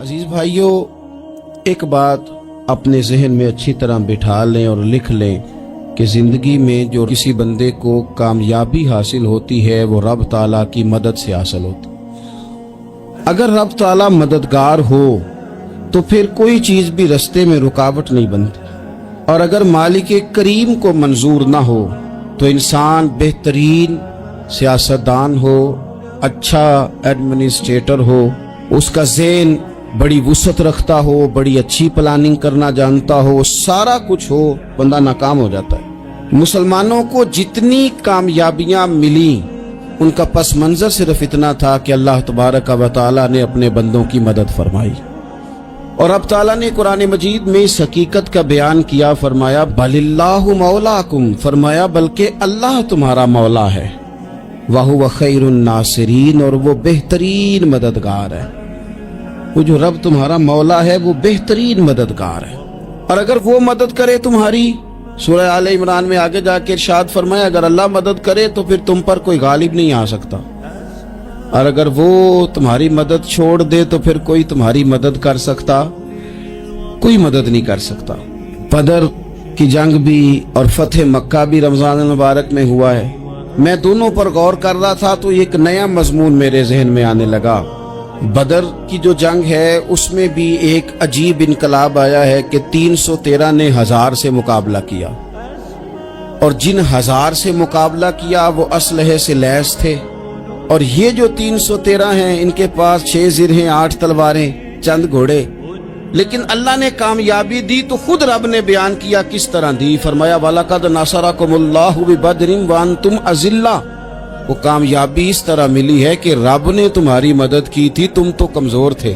عزیز بھائیوں، ایک بات اپنے ذہن میں اچھی طرح بٹھا لیں اور لکھ لیں کہ زندگی میں جو کسی بندے کو کامیابی حاصل ہوتی ہے وہ رب تعالیٰ کی مدد سے حاصل ہوتی ہے۔ اگر رب تعالیٰ مددگار ہو تو پھر کوئی چیز بھی رستے میں رکاوٹ نہیں بنتی، اور اگر مالک کریم کو منظور نہ ہو تو انسان بہترین سیاستدان ہو، اچھا ایڈمنسٹریٹر ہو، اس کا ذہن بڑی وسعت رکھتا ہو، بڑی اچھی پلاننگ کرنا جانتا ہو، سارا کچھ ہو، بندہ ناکام ہو جاتا ہے۔ مسلمانوں کو جتنی کامیابیاں ملی ان کا پس منظر صرف اتنا تھا کہ اللہ تبارک و تعالیٰ نے اپنے بندوں کی مدد فرمائی، اور اب تعالیٰ نے قرآن مجید میں اس حقیقت کا بیان کیا، فرمایا بل اللہ مولاکم، فرمایا بلکہ اللہ تمہارا مولا ہے، وَهُوَ خَيْرُ النَّاصِرِينَ، اور وہ بہترین مددگار ہے۔ وہ جو رب تمہارا مولا ہے وہ بہترین مددگار ہے، اور اگر وہ مدد کرے تمہاری، سورہ آل عمران میں آگے جا کے ارشاد فرمایا اگر اللہ مدد کرے تو پھر تم پر کوئی غالب نہیں آ سکتا، اور اگر وہ تمہاری مدد چھوڑ دے تو پھر کوئی تمہاری مدد کر سکتا، کوئی مدد نہیں کر سکتا۔ بدر کی جنگ بھی اور فتح مکہ بھی رمضان المبارک میں ہوا ہے۔ میں دونوں پر غور کر رہا تھا تو ایک نیا مضمون میرے ذہن میں آنے لگا۔ بدر کی جو جنگ ہے اس میں بھی ایک عجیب انقلاب آیا ہے کہ 313 نے 1000 سے مقابلہ کیا، اور جن 1000 سے مقابلہ کیا وہ اسلحے سے لیس تھے، اور یہ جو 313 ہیں ان کے پاس 6 زرہیں، 8 تلواریں، چند گھوڑے، لیکن اللہ نے کامیابی دی تو خود رب نے بیان کیا کس طرح دی، فرمایا وَلَقَدْ نَصَرَكُمُ اللَّهُ بِبَدْرٍ وَأَنْتُمْ أَذِلَّةٌ۔ وہ کامیابی اس طرح ملی ہے کہ رب نے تمہاری مدد کی تھی، تم تو کمزور تھے،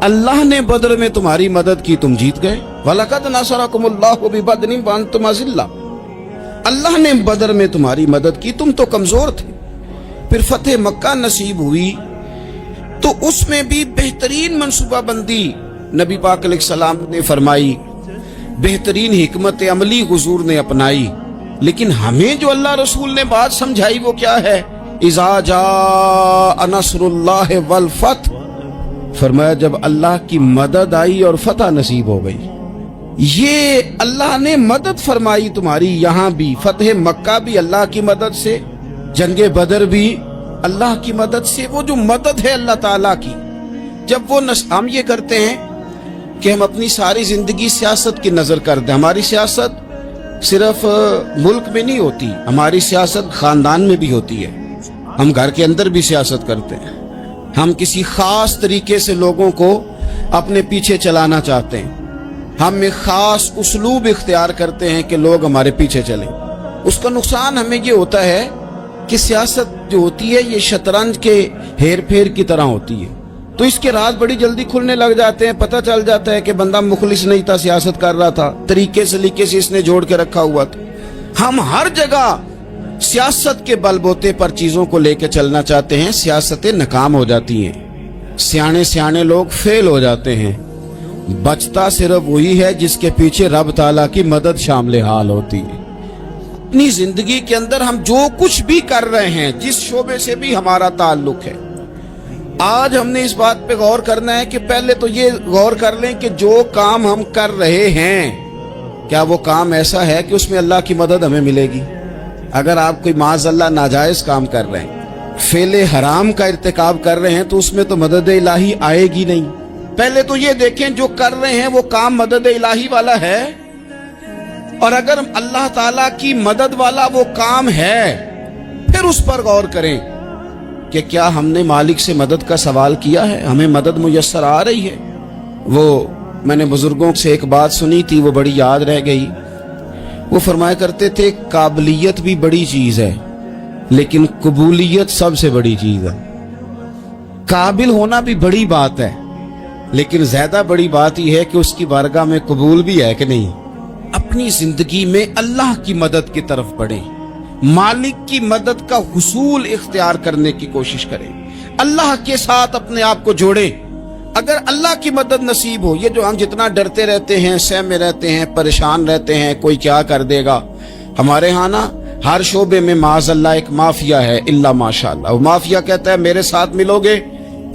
اللہ نے بدر میں تمہاری مدد کی، تم جیت گئے۔ وَلَقَدْ نَصَرَكُمُ اللَّهُ بِبَدْرٍ وَأَنْتُمْ أَذِلَّةٌ، اللہ نے بدر میں تمہاری مدد کی، تم تو کمزور تھے۔ پھر فتح مکہ نصیب ہوئی تو اس میں بھی بہترین منصوبہ بندی نبی پاک علیہ السلام نے فرمائی، بہترین حکمت عملی حضور نے اپنائی، لیکن ہمیں جو اللہ رسول نے بات سمجھائی وہ کیا ہے؟ اذا جاء نصر اللہ والفتح، فرمایا جب اللہ کی مدد آئی اور فتح نصیب ہو گئی۔ یہ اللہ نے مدد فرمائی تمہاری، یہاں بھی فتح مکہ بھی اللہ کی مدد سے، جنگ بدر بھی اللہ کی مدد سے۔ وہ جو مدد ہے اللہ تعالیٰ کی، جب وہ ہم یہ کرتے ہیں کہ ہم اپنی ساری زندگی سیاست کی نظر کر دیں، ہماری سیاست صرف ملک میں نہیں ہوتی، ہماری سیاست خاندان میں بھی ہوتی ہے، ہم گھر کے اندر بھی سیاست کرتے ہیں، ہم کسی خاص طریقے سے لوگوں کو اپنے پیچھے چلانا چاہتے ہیں، ہم ایک خاص اسلوب اختیار کرتے ہیں کہ لوگ ہمارے پیچھے چلیں۔ اس کا نقصان ہمیں یہ ہوتا ہے کہ سیاست جو ہوتی ہے یہ شطرنج کے ہیر پھیر کی طرح ہوتی ہے، تو اس کے راز بڑی جلدی کھلنے لگ جاتے ہیں، پتہ چل جاتا ہے کہ بندہ مخلص نہیں تھا، سیاست کر رہا تھا، طریقے سلیقے سے اس نے جوڑ کے رکھا ہوا تھا۔ ہم ہر جگہ سیاست کے بل بوتے پر چیزوں کو لے کے چلنا چاہتے ہیں، سیاستیں ناکام ہو جاتی ہیں، سیانے لوگ فیل ہو جاتے ہیں، بچتا صرف وہی ہے جس کے پیچھے رب تعالیٰ کی مدد شامل حال ہوتی ہے۔ اپنی زندگی کے اندر ہم جو کچھ بھی کر رہے ہیں، جس شعبے سے بھی ہمارا تعلق ہے، آج ہم نے اس بات پہ غور کرنا ہے کہ پہلے تو یہ غور کر لیں کہ جو کام ہم کر رہے ہیں کیا وہ کام ایسا ہے کہ اس میں اللہ کی مدد ہمیں ملے گی؟ اگر آپ کوئی معاذ اللہ ناجائز کام کر رہے ہیں، فعل حرام کا ارتکاب کر رہے ہیں، تو اس میں تو مدد الہی آئے گی نہیں۔ پہلے تو یہ دیکھیں جو کر رہے ہیں وہ کام مدد الہی والا ہے، اور اگر اللہ تعالیٰ کی مدد والا وہ کام ہے پھر اس پر غور کریں کہ کیا ہم نے مالک سے مدد کا سوال کیا ہے، ہمیں مدد میسر آ رہی ہے۔ وہ میں نے بزرگوں سے ایک بات سنی تھی، وہ بڑی یاد رہ گئی۔ وہ فرمایا کرتے تھے قابلیت بھی بڑی چیز ہے لیکن قبولیت سب سے بڑی چیز ہے۔ قابل ہونا بھی بڑی بات ہے لیکن زیادہ بڑی بات یہ ہے کہ اس کی بارگاہ میں قبول بھی ہے کہ نہیں۔ اپنی زندگی میں اللہ کی مدد کی طرف بڑھیں، مالک کی مدد کا حصول اختیار کرنے کی کوشش کریں، اللہ کے ساتھ اپنے آپ کو جوڑیں۔ اگر اللہ کی مدد نصیب ہو، یہ جو ہم جتنا ڈرتے رہتے ہیں، سہمے رہتے ہیں، پریشان رہتے ہیں کوئی کیا کر دے گا، ہمارے ہاں نا ہر شعبے میں معاذ اللہ ایک مافیا ہے، الا ماشاء اللہ۔ وہ مافیا کہتا ہے میرے ساتھ ملو گے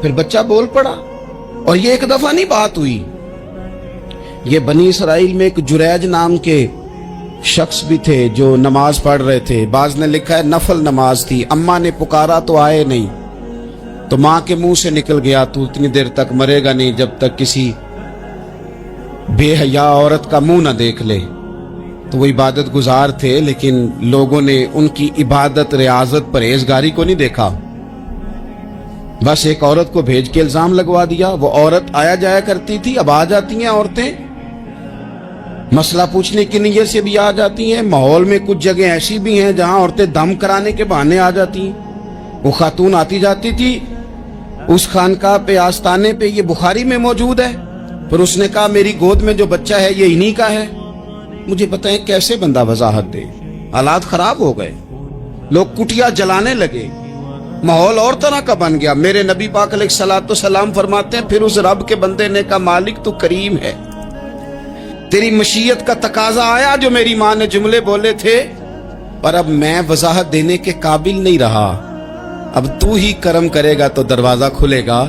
پھر بچہ بول پڑا۔ اور یہ ایک دفعہ نہیں بات ہوئی، یہ بنی اسرائیل میں ایک جریج نام کے شخص بھی تھے جو نماز پڑھ رہے تھے، بعض نے لکھا ہے نفل نماز تھی، اماں نے پکارا تو آئے نہیں، تو ماں کے منہ سے نکل گیا تو اتنی دیر تک مرے گا نہیں جب تک کسی بے حیا عورت کا منہ نہ دیکھ لے۔ تو وہ عبادت گزار تھے، لیکن لوگوں نے ان کی عبادت، ریاضت، پرہیزگاری کو نہیں دیکھا، بس ایک عورت کو بھیج کے الزام لگوا دیا۔ وہ عورت آیا جایا کرتی تھی، اب آ جاتی ہیں عورتیں، مسئلہ پوچھنے کی نیت سے بھی آ جاتی ہیں۔ ماحول میں کچھ جگہ ایسی بھی ہیں جہاں عورتیں دم کرانے کے بہانے آ جاتی ہیں۔ وہ خاتون آتی جاتی تھی اس خانقاہ پہ، آستانے پہ، یہ بخاری میں موجود ہے، پھر اس نے کہا میری گود میں جو بچہ ہے یہ انہی کا ہے۔ مجھے بتائیں کیسے بندہ وضاحت دے؟ حالات خراب ہو گئے، لوگ کٹیا جلانے لگے، ماحول اور طرح کا بن گیا۔ میرے نبی پاک علیہ الصلوۃ والسلام فرماتے ہیں پھر اس رب کے بندے نے کہا مالک تو کریم ہے، تیری مشیت کا تقاضا آیا جو میری ماں نے جملے بولے تھے، پر اب میں وضاحت دینے کے قابل نہیں رہا، اب تو ہی کرم کرے گا تو دروازہ کھلے گا۔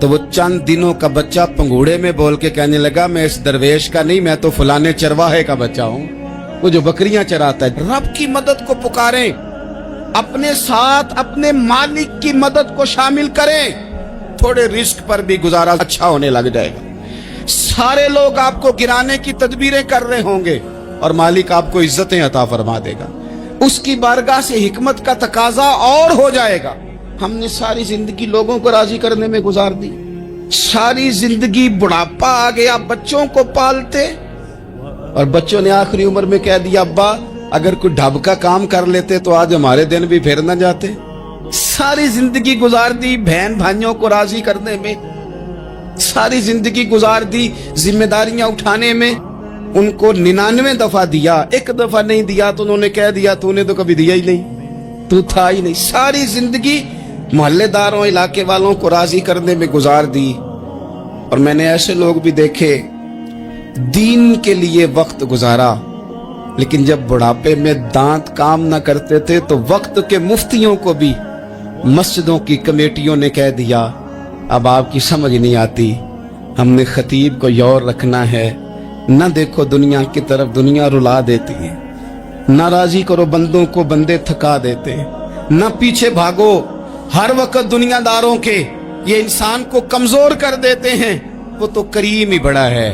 تو وہ چند دنوں کا بچہ پنگوڑے میں بول کے کہنے لگا میں اس درویش کا نہیں، میں تو فلانے چرواہے کا بچہ ہوں، وہ جو بکریاں چراتا ہے۔ رب کی مدد کو پکاریں، اپنے ساتھ اپنے مالک کی مدد کو شامل کریں، تھوڑے رزق پر بھی گزارا اچھا ہونے لگ جائے گا۔ سارے لوگ آپ کو گرانے کی تدبیریں کر رہے ہوں گے اور مالک آپ کو عزتیں عطا فرما دے گا، اس کی بارگاہ سے حکمت کا تقاضا اور ہو جائے گا۔ ہم نے ساری زندگی لوگوں کو راضی کرنے میں گزار دی، ساری زندگی بڑھاپا آ گیا بچوں کو پالتے، اور بچوں نے آخری عمر میں کہہ دیا ابا اگر کوئی ڈھب کا کام کر لیتے تو آج ہمارے دن بھی پھر نہ جاتے۔ ساری زندگی گزار دی بہن بھائیوں کو راضی کرنے میں، ساری زندگی گزار دی ذمہ داریاں اٹھانے میں، ان کو 99 دفعہ دیا، ایک دفعہ نہیں دیا تو انہوں نے کہہ دیا تو نے تو کبھی دیا ہی نہیں، تو تھا ہی نہیں۔ ساری زندگی محلے داروں، علاقے والوں کو راضی کرنے میں گزار دی۔ اور میں نے ایسے لوگ بھی دیکھے دین کے لیے وقت گزارا، لیکن جب بڑھاپے میں دانت کام نہ کرتے تھے تو وقت کے مفتیوں کو بھی مسجدوں کی کمیٹیوں نے کہہ دیا اب آپ کی سمجھ نہیں آتی، ہم نے خطیب کو یور رکھنا ہے، نہ دیکھو دنیا کی طرف، دنیا رلا دیتی ہے، نہ راضی کرو بندوں کو، بندے تھکا دیتے ہیں، نہ پیچھے بھاگو ہر وقت دنیا داروں کے، یہ انسان کو کمزور کر دیتے ہیں۔ وہ تو کریم ہی بڑا ہے،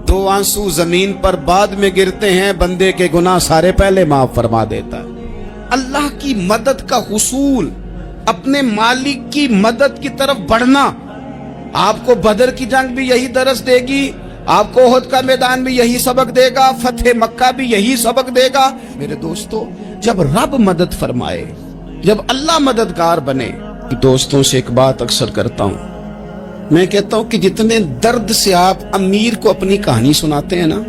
2 آنسو زمین پر بعد میں گرتے ہیں، بندے کے گناہ سارے پہلے معاف فرما دیتا ہے۔ اللہ کی مدد کا حصول، اپنے مالک کی مدد کی طرف بڑھنا، آپ کو بدر کی جنگ بھی یہی درس دے گی، آپ کو احد کا میدان بھی یہی سبق دے گا، فتح مکہ بھی یہی سبق دے گا۔ میرے دوستو، جب رب مدد فرمائے، جب اللہ مددگار بنے، دوستوں سے ایک بات اکثر کرتا ہوں، میں کہتا ہوں کہ جتنے درد سے آپ امیر کو اپنی کہانی سناتے ہیں نا،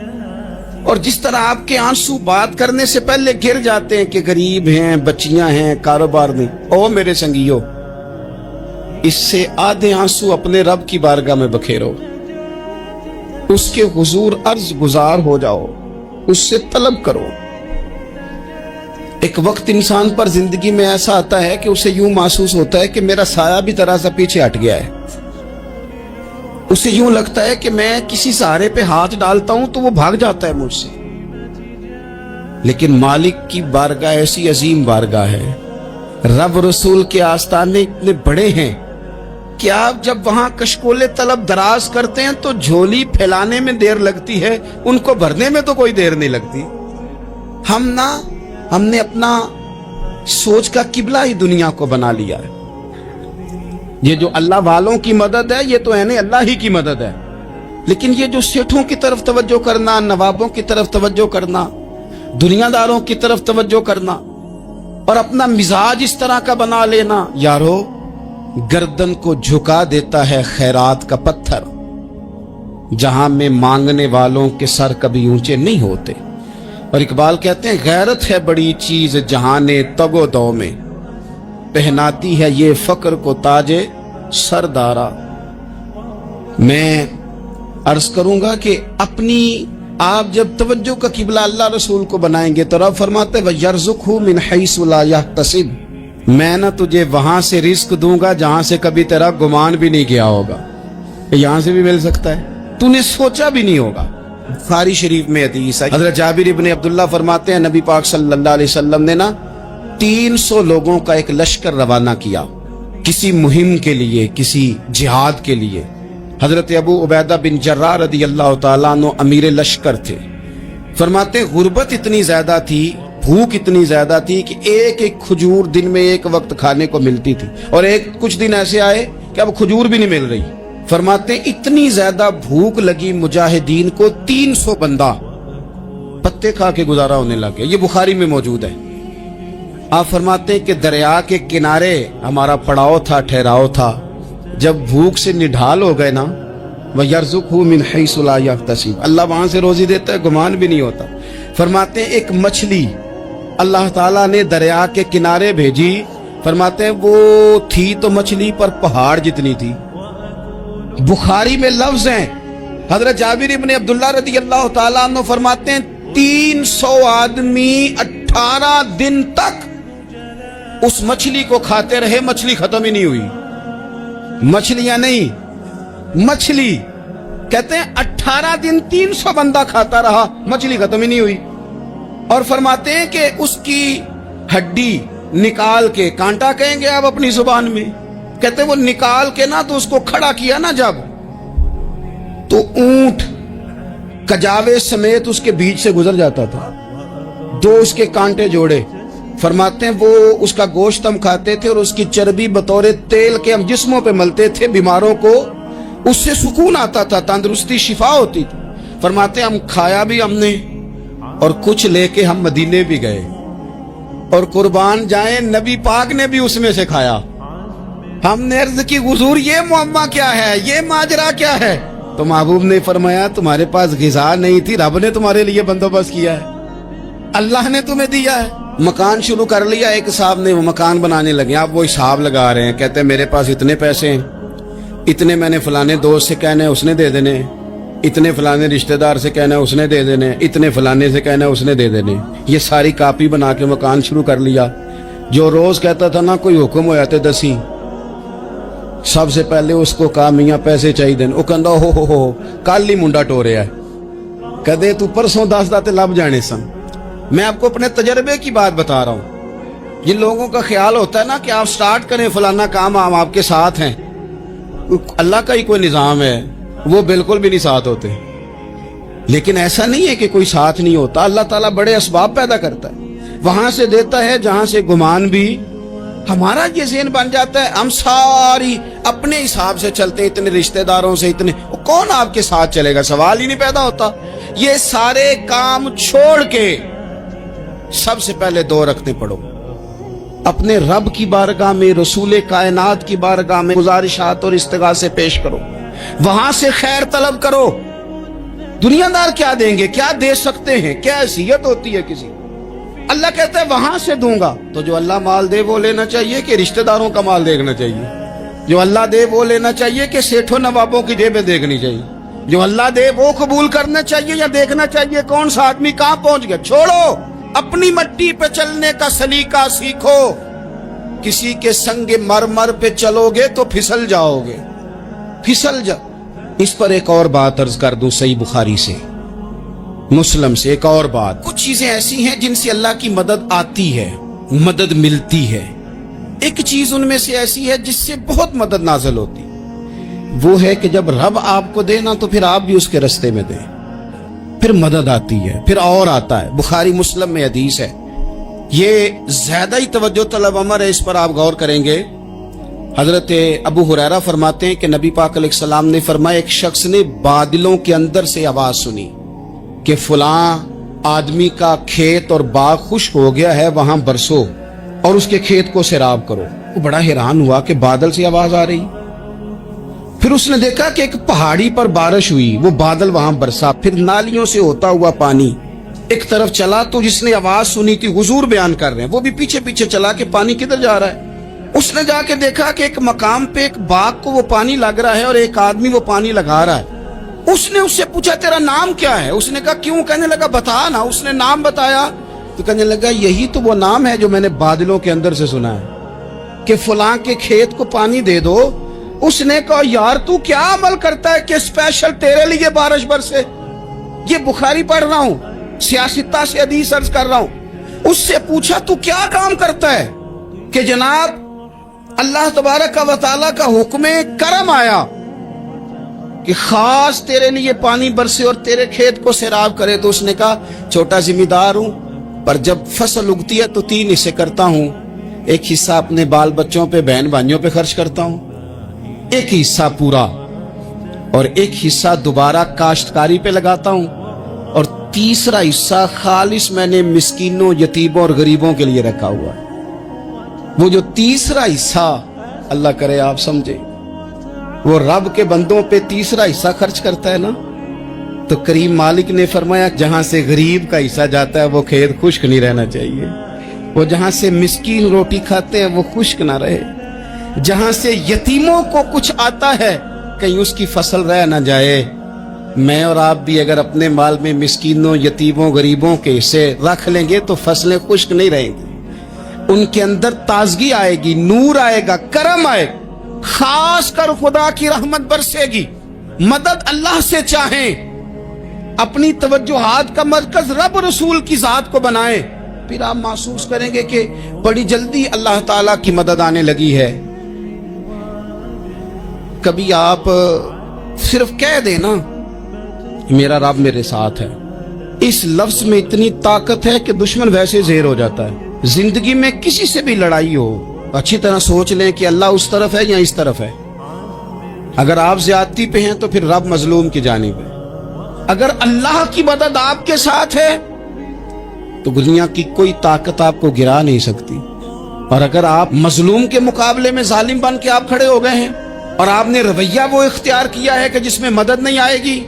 اور جس طرح آپ کے آنسو بات کرنے سے پہلے گر جاتے ہیں کہ غریب ہیں، بچیاں ہیں، کاروبار نہیں، او میرے سنگیو، اس سے آدھے آنسو اپنے رب کی بارگاہ میں بکھیرو، اس کے حضور عرض گزار ہو جاؤ، اس سے طلب کرو۔ ایک وقت انسان پر زندگی میں ایسا آتا ہے کہ اسے یوں محسوس ہوتا ہے کہ میرا سایہ بھی ذرا سا پیچھے ہٹ گیا ہے، اسے یوں لگتا ہے کہ میں کسی سہارے پہ ہاتھ ڈالتا ہوں تو وہ بھاگ جاتا ہے مجھ سے، لیکن مالک کی بارگاہ ایسی عظیم بارگاہ ہے، رب رسول کے آستانے اتنے بڑے ہیں کہ آپ جب وہاں کشکول طلب دراز کرتے ہیں تو جھولی پھیلانے میں دیر لگتی ہے، ان کو بھرنے میں تو کوئی دیر نہیں لگتی۔ ہم نے اپنا سوچ کا قبلہ ہی دنیا کو بنا لیا ہے۔ یہ جو اللہ والوں کی مدد ہے یہ تو ہے اللہ ہی کی مدد ہے، لیکن یہ جو سیٹھوں کی طرف توجہ کرنا، نوابوں کی طرف توجہ کرنا، دنیا داروں کی طرف توجہ کرنا، اور اپنا مزاج اس طرح کا بنا لینا، یارو گردن کو جھکا دیتا ہے خیرات کا پتھر، جہاں میں مانگنے والوں کے سر کبھی اونچے نہیں ہوتے۔ اور اقبال کہتے ہیں غیرت ہے بڑی چیز جہان تگ و دو میں، پہناتی ہے یہ فقر کو تاج سردارا۔ میں عرض کروں گا کہ اپنی آپ جب توجہ کا قبلہ اللہ رسول کو بنائیں گے تو رب فرماتے ہیں وَيَرْزُقْهُ مِنْ حَيْثُ لَا يَحْتَسِبُ، میں نہ تجھے وہاں سے رزق دوں گا جہاں سے کبھی تیرا گمان بھی نہیں کیا ہوگا. یہاں سے بھی مل سکتا ہے, تو نے سوچا بھی نہیں ہوگا. بخاری شریف میں حدیث ہے, حضرت جابر ابن عبداللہ فرماتے ہیں نبی پاک صلی اللہ علیہ وسلم نے نا 300 لوگوں کا ایک لشکر روانہ کیا کسی مہم کے لیے, کسی جہاد کے لیے. حضرت ابو عبیدہ بن جراح رضی اللہ تعالیٰ عنہ امیر لشکر تھے. فرماتے غربت اتنی زیادہ تھی, بھوک اتنی زیادہ تھی کہ ایک ایک کھجور دن میں ایک وقت کھانے کو ملتی تھی, اور کچھ دن ایسے آئے کہ اب کھجور بھی نہیں مل رہی. فرماتے اتنی زیادہ بھوک لگی مجاہدین کو 300 بندہ پتے کھا کے گزارا ہونے لگے. یہ بخاری میں موجود ہے. آپ فرماتے ہیں کہ دریا کے کنارے ہمارا پڑاؤ تھا, ٹھہراؤ تھا. جب بھوک سے نڈھال ہو گئے نا, وَيَرْزُقْهُ مِنْ حَيْثُ لَا يَحْتَسِبُ, اللہ وہاں سے روزی دیتا ہے, گمان بھی نہیں ہوتا. فرماتے ہیں ایک مچھلی اللہ تعالیٰ نے دریا کے کنارے بھیجی. فرماتے ہیں وہ تھی تو مچھلی پر پہاڑ جتنی تھی. بخاری میں لفظ ہیں, حضرت جابر ابن عبداللہ رضی اللہ تعالیٰ عنہ فرماتے ہیں 300 آدمی 18 دن تک اس مچھلی کو کھاتے رہے, مچھلی ختم ہی نہیں ہوئی. مچھلیاں نہیں, مچھلی. کہتے ہیں 18 دن 300 بندہ کھاتا رہا, مچھلی ختم ہی نہیں ہوئی. اور فرماتے ہیں کہ اس کی ہڈی نکال کے, کانٹا کہیں گے آپ اپنی زبان میں, کہتے ہیں وہ نکال کے نا تو اس کو کھڑا کیا نا جب, تو اونٹ کجاوے سمیت اس کے بیچ سے گزر جاتا تھا. 2 اس کے کانٹے جوڑے. فرماتے ہیں وہ اس کا گوشت ہم کھاتے تھے اور اس کی چربی بطور تیل کے ہم جسموں پہ ملتے تھے. بیماروں کو اس سے سکون آتا تھا, تندرستی, شفا ہوتی تھی. فرماتے ہیں ہم کھایا بھی ہم نے, اور کچھ لے کے ہم مدینے بھی گئے, اور قربان جائیں نبی پاک نے بھی اس میں سے کھایا. ہم نے عرض کی حضور یہ معمہ کیا ہے, یہ ماجرا کیا ہے؟ تو محبوب نے فرمایا تمہارے پاس غذا نہیں تھی, رب نے تمہارے لیے بندوبست کیا ہے, اللہ نے تمہیں دیا ہے. مکان شروع کر لیا ایک صاحب نے, وہ مکان بنانے لگے. آپ وہ حساب لگا رہے ہیں, کہتے ہیں میرے پاس اتنے پیسے ہیں, اتنے میں نے فلانے دوست سے کہنا ہے اس نے دے دینے, اتنے فلانے رشتہ دار سے کہنا ہے اس نے دے دینے, اتنے فلانے سے کہنا ہے اس نے دے دینے. یہ ساری کاپی بنا کے مکان شروع کر لیا. جو روز کہتا تھا نا کوئی حکم ہو جاتے 10, سب سے پہلے اس کو کہا میاں پیسے چاہیے دین. وہ کہندا ہو کل ہی منڈا ٹوریا ہے, کدے تو پرسوں 10 داتے لب جانے سن. میں آپ کو اپنے تجربے کی بات بتا رہا ہوں. جن لوگوں کا خیال ہوتا ہے نا کہ آپ سٹارٹ کریں فلانا کام, ہم آپ کے ساتھ ہیں, اللہ کا ہی کوئی نظام ہے, وہ بالکل بھی نہیں ساتھ ہوتے. لیکن ایسا نہیں ہے کہ کوئی ساتھ نہیں ہوتا. اللہ تعالیٰ بڑے اسباب پیدا کرتا ہے, وہاں سے دیتا ہے جہاں سے گمان بھی. ہمارا یہ ذہن بن جاتا ہے ہم ساری اپنے حساب سے چلتے ہیں, اتنے رشتہ داروں سے, اتنے, کون آپ کے ساتھ چلے گا؟ سوال ہی نہیں پیدا ہوتا. یہ سارے کام چھوڑ کے سب سے پہلے 2 رکعتیں پڑھو, اپنے رب کی بارگاہ میں, رسول کائنات کی بارگاہ میں گزارشات اور استغاثے پیش کرو, وہاں سے خیر طلب کرو. دنیا دار کیا دیں گے, کیا دے سکتے ہیں, کیا حیثیت ہوتی ہے کسی. اللہ کہتا ہے وہاں سے دوں گا. تو جو اللہ مال دے وہ لینا چاہیے کہ رشتہ داروں کا مال دیکھنا چاہیے؟ جو اللہ دے وہ لینا چاہیے کہ سیٹھوں نوابوں کی جیبیں دیکھنی چاہیے؟ جو اللہ دے وہ قبول کرنا چاہیے یا دیکھنا چاہیے کون سا آدمی کہاں پہنچ گیا؟ چھوڑو, اپنی مٹی پہ چلنے کا سلیقہ سیکھو. کسی کے سنگ مرمر پہ چلو گے تو پھسل جاؤ گے, پھسل جا. اس پر ایک اور بات عرض کر دوں, صحیح بخاری سے, مسلم سے ایک اور بات. کچھ چیزیں ایسی ہیں جن سے اللہ کی مدد آتی ہے, مدد ملتی ہے. ایک چیز ان میں سے ایسی ہے جس سے بہت مدد نازل ہوتی, وہ ہے کہ جب رب آپ کو دے نا تو پھر آپ بھی اس کے رستے میں دیں, پھر مدد آتی ہے, پھر اور آتا ہے. بخاری مسلم میں حدیث ہے, یہ زیادہ ہی توجہ طلب امر ہے, اس پر آپ غور کریں گے. حضرت ابو ہریرہ فرماتے ہیں کہ نبی پاک علیہ السلام نے فرمایا ایک شخص نے بادلوں کے اندر سے آواز سنی کہ فلاں آدمی کا کھیت اور باغ خشک ہو گیا ہے, وہاں برسو اور اس کے کھیت کو سیراب کرو. وہ بڑا حیران ہوا کہ بادل سے آواز آ رہی. پھر اس نے دیکھا کہ ایک پہاڑی پر بارش ہوئی, وہ بادل وہاں برسا, پھر نالیوں سے ہوتا ہوا پانی ایک طرف چلا. تو جس نے آواز سنی تھی, حضور بیان کر رہے ہیں, وہ بھی پیچھے پیچھے چلا کہ پانی کدھر جا رہا ہے. اس نے جا کے دیکھا کہ ایک مقام پہ ایک باغ کو وہ پانی لگ رہا ہے اور ایک آدمی وہ پانی لگا رہا ہے. اس نے اس سے پوچھا تیرا نام کیا ہے؟ اس نے کہا کیوں؟ کہنے لگا بتا نا. اس نے نام بتایا تو کہنے لگا یہی تو وہ نام ہے جو میں نے بادلوں کے اندر سے سنا ہے. کہ فلاں کے کھیت کو پانی دے دو، اس نے کہا یار تو کیا عمل کرتا ہے کہ اسپیشل تیرے لیے بارش برسے؟ یہ بخاری پڑھ رہا ہوں، سیاستہ سے حدیث عرض کر رہا ہوں۔ اس سے پوچھا تو کیا کام کرتا ہے کہ جناب اللہ تبارک و تعالیٰ کا حکم کرم آیا کہ خاص تیرے لیے پانی برسے اور تیرے کھیت کو سیراب کرے؟ تو اس نے کہا چھوٹا ذمہ دار ہوں، پر جب فصل اگتی ہے تو 3 حصے کرتا ہوں، ایک حصہ اپنے بال بچوں پہ، بہن بھائیوں پہ خرچ کرتا ہوں، ایک حصہ پورا، اور ایک حصہ دوبارہ کاشتکاری پہ لگاتا ہوں، اور تیسرا حصہ خالص میں نے مسکینوں، یتیموں اور غریبوں کے لیے رکھا ہوا ہے۔ وہ جو تیسرا حصہ، اللہ کرے آپ سمجھے، وہ رب کے بندوں پہ تیسرا حصہ خرچ کرتا ہے نا، تو کریم مالک نے فرمایا جہاں سے غریب کا حصہ جاتا ہے وہ کھیت خشک نہیں رہنا چاہیے، وہ جہاں سے مسکین روٹی کھاتے ہیں وہ خشک نہ رہے، جہاں سے یتیموں کو کچھ آتا ہے کہیں اس کی فصل رہ نہ جائے۔ میں اور آپ بھی اگر اپنے مال میں مسکینوں، یتیموں، غریبوں کے حصے رکھ لیں گے تو فصلیں خشک نہیں رہیں گی، ان کے اندر تازگی آئے گی، نور آئے گا، کرم آئے گا، خاص کر خدا کی رحمت برسے گی۔ مدد اللہ سے چاہیں، اپنی توجہات کا مرکز رب رسول کی ذات کو بنائیں، پھر آپ محسوس کریں گے کہ بڑی جلدی اللہ تعالیٰ کی مدد آنے لگی ہے۔ کبھی آپ صرف کہہ دیں نا میرا رب میرے ساتھ ہے، اس لفظ میں اتنی طاقت ہے کہ دشمن ویسے زہر ہو جاتا ہے۔ زندگی میں کسی سے بھی لڑائی ہو، اچھی طرح سوچ لیں کہ اللہ اس طرف ہے یا اس طرف ہے۔ اگر آپ زیادتی پہ ہیں تو پھر رب مظلوم کی جانب ہے۔ اگر اللہ کی مدد آپ کے ساتھ ہے تو دنیا کی کوئی طاقت آپ کو گرا نہیں سکتی، اور اگر آپ مظلوم کے مقابلے میں ظالم بن کے آپ کھڑے ہو گئے ہیں اور آپ نے رویہ وہ اختیار کیا ہے کہ جس میں مدد نہیں آئے گی،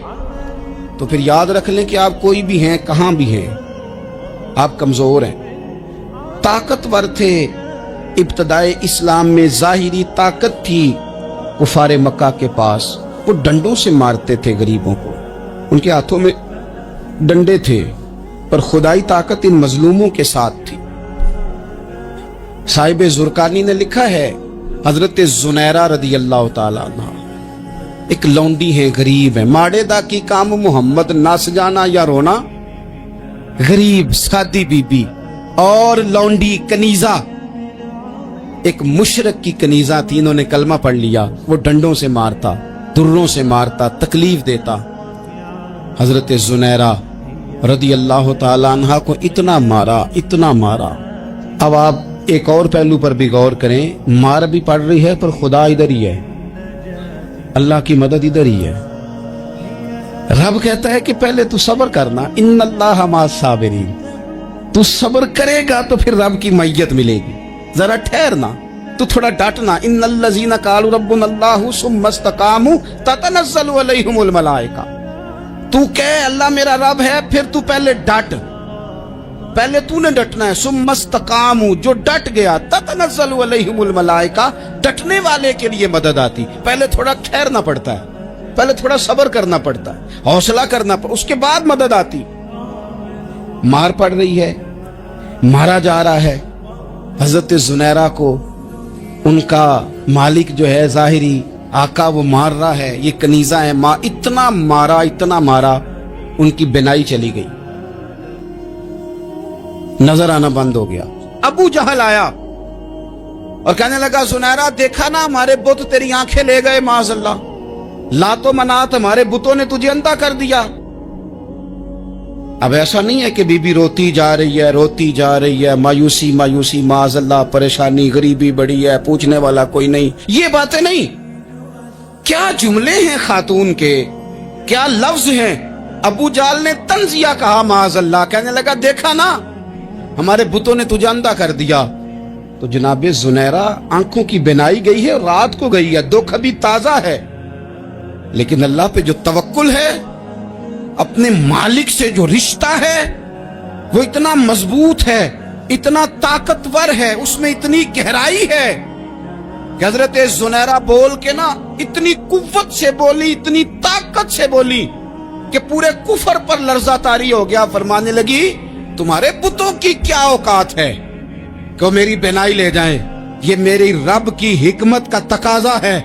تو پھر یاد رکھ لیں کہ آپ کوئی بھی ہیں، کہاں بھی ہیں، آپ کمزور ہیں۔ طاقتور تھے ابتدائے اسلام میں، ظاہری طاقت تھی کفار مکہ کے پاس، وہ ڈنڈوں سے مارتے تھے غریبوں کو، ان کے ہاتھوں میں ڈنڈے تھے، پر خدائی طاقت ان مظلوموں کے ساتھ تھی۔ صاحب زرقانی نے لکھا ہے حضرت زنیرہ رضی اللہ تعالیٰ عنہ ایک لونڈی ہیں، غریب ہیں، ماڑے دا کی کام محمد نس جانا یا رونا، غریب سادی بی بی اور لونڈی کنیزہ، ایک مشرک کی کنیزہ تھی، انہوں نے کلمہ پڑھ لیا، وہ ڈنڈوں سے مارتا، دروں سے مارتا، تکلیف دیتا۔ حضرت زنیرہ رضی اللہ تعالیٰ عنہ کو اتنا مارا، اتنا مارا۔ اب آپ ایک اور پہلو پر بھی غور کریں، مار بھی پڑ رہی ہے پر خدا ادھر ہی ہے، اللہ کی مدد ادھر ہی ہے۔ رب کہتا ہے کہ پہلے تو صبر کرنا، ان اللہ مع الصابرین، تو صبر کرے گا تو پھر رب کی معیت ملے گی، ذرا ٹھہرنا، تو تھوڑا ڈٹنا۔ ان الذین قالوا ربنا اللہ ثم استقاموا تتنزل علیہم الملائکہ، تو کہے اللہ میرا رب ہے، پھر تو پہلے ڈٹ، پہلے تو نے ڈٹنا ہے۔ ثم استقاموا، جو ڈٹ گیا، تتنزل علیہم الملائکہ، ڈٹنے والے کے لیے مدد آتی، پہلے تھوڑا ٹھہرنا پڑتا ہے، پہلے تھوڑا صبر کرنا پڑتا ہے، حوصلہ کرنا پڑتا، اس کے بعد مدد آتی۔ مار پڑ رہی ہے، مارا جا رہا ہے حضرت زنیرہ کو، ان کا مالک جو ہے ظاہری آقا وہ مار رہا ہے، یہ کنیزہ ہے، ماں اتنا مارا، اتنا مارا، ان کی بینائی چلی گئی، نظر آنا بند ہو گیا۔ ابو جہل آیا اور کہنے لگا زنیرہ دیکھا نا ہمارے بت تیری آنکھیں لے گئے، معاذ اللہ، لات و منات ہمارے بتوں نے تجھے اندھا کر دیا۔ اب ایسا نہیں ہے کہ بی بی روتی جا رہی ہے، روتی جا رہی ہے، مایوسی مایوسی، معاذ اللہ، پریشانی، غریبی بڑی ہے، پوچھنے والا کوئی نہیں، یہ باتیں نہیں۔ کیا جملے ہیں خاتون کے، کیا لفظ ہیں۔ ابو جہل نے تنزیہ کہا، معاذ اللہ، کہنے لگا دیکھا نا ہمارے بتوں نے تجھے اندھا کر دیا۔ تو جناب زنیرہ آنکھوں کی بینائی گئی ہے، رات کو گئی ہے، دکھ ابھی تازہ ہے، لیکن اللہ پہ جو توکل ہے، اپنے مالک سے جو رشتہ ہے، وہ اتنا مضبوط ہے، اتنا طاقتور ہے، اس میں اتنی گہرائی ہے کہ حضرت زنیرہ بول کے نا اتنی قوت سے بولی، اتنی طاقت سے بولی کہ پورے کفر پر لرزہ طاری ہو گیا۔ فرمانے لگی تمہارے بتوں کی کیا اوقات ہے کہ وہ میری بینائی لے جائیں، یہ میری رب کی حکمت کا تقاضا ہے.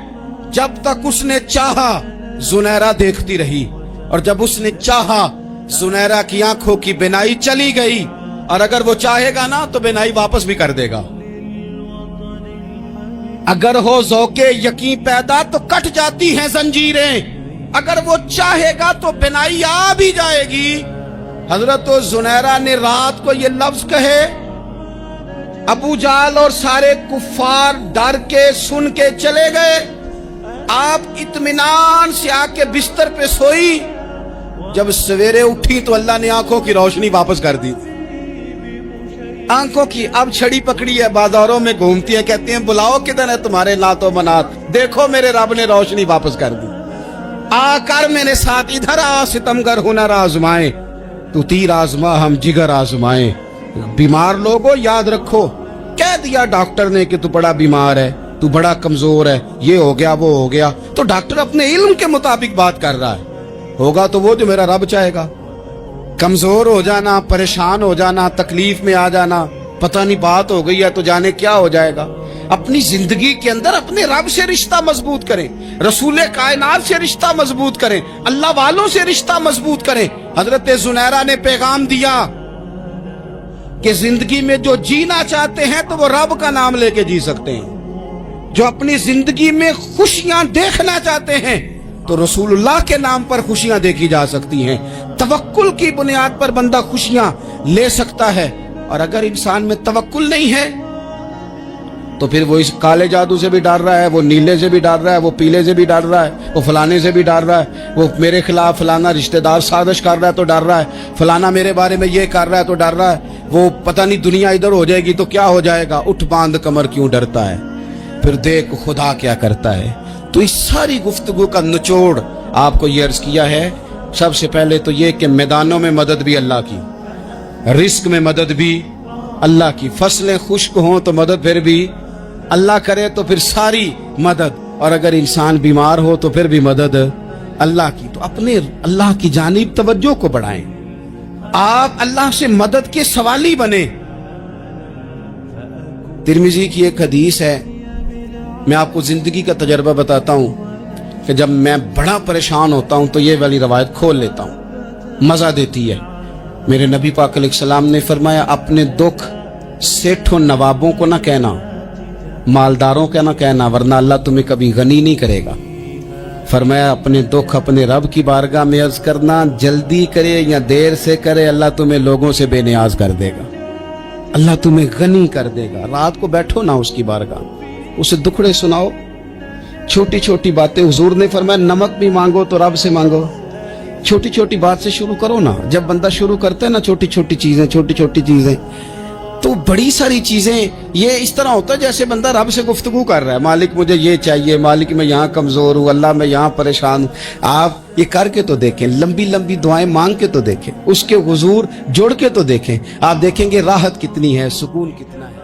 جب تک اس نے چاہا زنیرہ دیکھتی رہی، اور جب اس نے چاہا زنیرہ کی آنکھوں کی بینائی چلی گئی، اور اگر وہ چاہے گا نا تو بینائی واپس بھی کر دے گا. اگر ہو ذوق یقین پیدا تو کٹ جاتی ہیں زنجیریں، اگر وہ چاہے گا تو بینائی آ بھی جائے گی. حضرت زنیرہ نے رات کو یہ لفظ کہے، ابو جہل اور سارے کفار ڈر کے سن کے چلے گئے. آپ اطمینان سے آ کے بستر پہ سوئی. جب سویرے اٹھی تو اللہ نے آنکھوں کی روشنی واپس کر دی. آنکھوں کی اب چھڑی پکڑی ہے، بازاروں میں گھومتی ہیں، کہتی ہیں بلاؤ کدھر ہے تمہارے نات و منات، دیکھو میرے رب نے روشنی واپس کر دی. آ کر میرے ساتھ ادھر آ، ستمگر ہنر آزمائے، تو تیر آزما ہم جگر آزمائے. بیمار لوگوں یاد رکھو، کہہ دیا ڈاکٹر نے کہ تو بڑا بیمار ہے، تو بڑا کمزور ہے، یہ ہو گیا وہ ہو گیا، تو ڈاکٹر اپنے علم کے مطابق بات کر رہا ہے. ہوگا تو وہ جو میرا رب چاہے گا. کمزور ہو جانا، پریشان ہو جانا، تکلیف میں آ جانا، پتہ نہیں بات ہو گئی ہے تو جانے کیا ہو جائے گا. اپنی زندگی کے اندر اپنے رب سے رشتہ مضبوط کریں، رسول کائنات سے رشتہ مضبوط کریں، اللہ والوں سے رشتہ مضبوط کریں. حضرت زنیرہ نے پیغام دیا کہ زندگی میں جو جینا چاہتے ہیں تو وہ رب کا نام لے کے جی سکتے ہیں. جو اپنی زندگی میں خوشیاں دیکھنا چاہتے ہیں تو رسول اللہ کے نام پر خوشیاں دیکھی جا سکتی ہیں. توکل کی بنیاد پر بندہ خوشیاں لے سکتا ہے. اور اگر انسان میں توکل نہیں ہے تو پھر وہ اس کالے جادو سے بھی ڈر رہا ہے، وہ نیلے سے بھی ڈر رہا ہے، وہ پیلے سے بھی ڈر رہا ہے، وہ فلانے سے بھی ڈر رہا ہے، وہ میرے خلاف فلانا رشتہ دار سازش کر رہا ہے تو ڈر رہا ہے، فلانا میرے بارے میں یہ کر رہا ہے تو ڈر رہا ہے، وہ پتہ نہیں دنیا ادھر ہو جائے گی تو کیا ہو جائے گا. اٹھ باندھ کمر کیوں ڈرتا ہے، پھر دیکھ خدا کیا کرتا ہے. تو اس ساری گفتگو کا نچوڑ آپ کو یہ عرض کیا ہے. سب سے پہلے تو یہ کہ میدانوں میں مدد بھی اللہ کی، رزق میں مدد بھی اللہ کی، فصلیں خشک ہوں تو مدد پھر بھی اللہ کرے، تو پھر ساری مدد. اور اگر انسان بیمار ہو تو پھر بھی مدد اللہ کی. تو اپنے اللہ کی جانب توجہ کو بڑھائیں، آپ اللہ سے مدد کے سوالی بنیں. ترمذی کی ایک حدیث ہے، میں آپ کو زندگی کا تجربہ بتاتا ہوں کہ جب میں بڑا پریشان ہوتا ہوں تو یہ والی روایت کھول لیتا ہوں، مزہ دیتی ہے. میرے نبی پاک علیہ السلام نے فرمایا اپنے دکھ سیٹھوں نوابوں کو نہ کہنا، مالداروں کا نہ کہنا، ورنہ اللہ تمہیں کبھی غنی نہیں کرے گا. فرمایا اپنے دکھ اپنے رب کی بارگاہ میں عرض کرنا، جلدی کرے یا دیر سے کرے اللہ تمہیں لوگوں سے بے نیاز کر دے گا، اللہ تمہیں غنی کر دے گا. رات کو بیٹھو نا اس کی بارگاہ، اسے دکھڑے سناؤ، چھوٹی چھوٹی باتیں. حضور نے فرمایا نمک بھی مانگو تو رب سے مانگو. چھوٹی چھوٹی بات سے شروع کرو نا. جب بندہ شروع کرتا ہے نا چھوٹی چھوٹی چیزیں تو بڑی ساری چیزیں یہ اس طرح ہوتا ہے جیسے بندہ رب سے گفتگو کر رہا ہے. مالک مجھے یہ چاہیے، مالک میں یہاں کمزور ہوں، اللہ میں یہاں پریشان ہوں. آپ یہ کر کے تو دیکھیں، لمبی لمبی دعائیں مانگ کے تو دیکھیں، اس کے حضور جوڑ کے تو دیکھیں. آپ دیکھیں گے راحت کتنی ہے، سکون کتنا ہے.